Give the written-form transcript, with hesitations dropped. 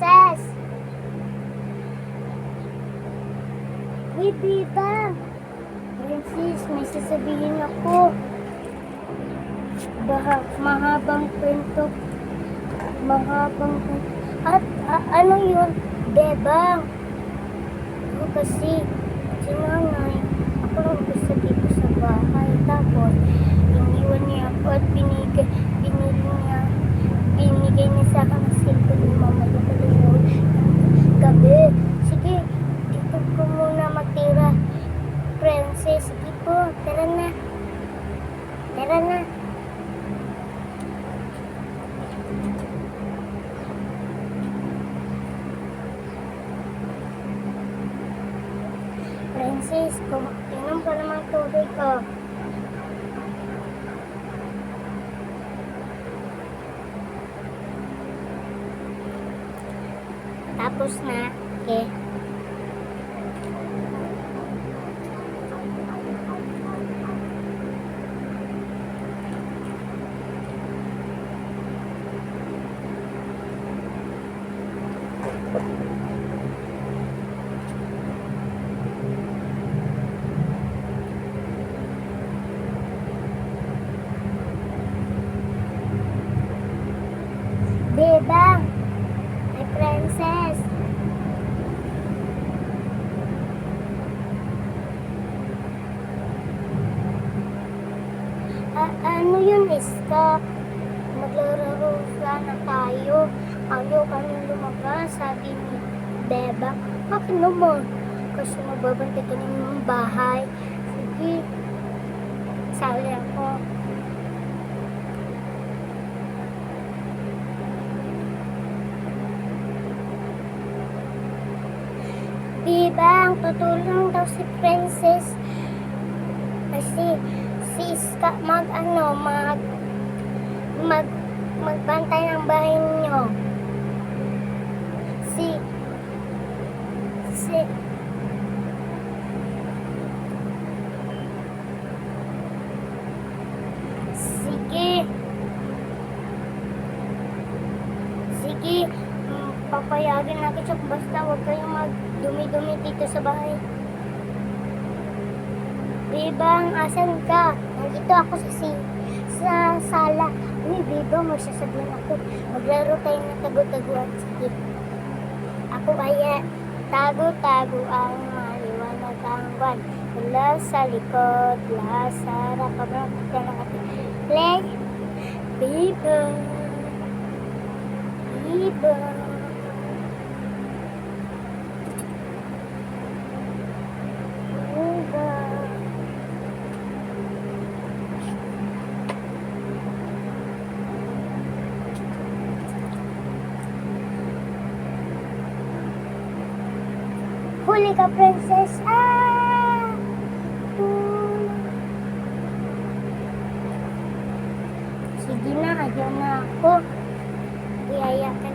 princess! Uy, Biba! Princess, may sasabihin ako. Mahabang kwento. Mahabang kwento. At ano yun? Bebang. Ako kasi, si nanay, ako lang gusto dito sa bahay. Tapos, iniwan niya ako at binigay niya sa akin ang cellphone ni mama niya pala gabi. Sige, dito ko muna matira. Princess, sige po, tara na. Tara na. Princess, inom ka naman tubig ko. Tapos na, okay. Bebang, my princess. Ano yun, Iska? Maglaro sana tayo. Ayaw kami lumabas, sabi ni Bebang. Bakit naman? Kasi mababantay ka ng bahay. Sige, sabi ako. Bibang, tutulong daw si Princess. Kasi si Iska magbantay ng bahay niyo. Sige. Sige. Papayagin natin siya. Basta huwag kayong magdumi-dumi dito sa bahay. Bibang, asan ka? Nandito ako sa sala. Uy, Bibang, magsasabihin ako. Maglaro tayo ng tago-taguan. Sige. Ako kaya tago-tago ang maliwanag ang buwan. Mula sa likod, mula sa harap. Pagkakas ka ng ating play. Bibang. Bibang. Huli ka, princess! Sige na, ayaw na ako. Iyayakan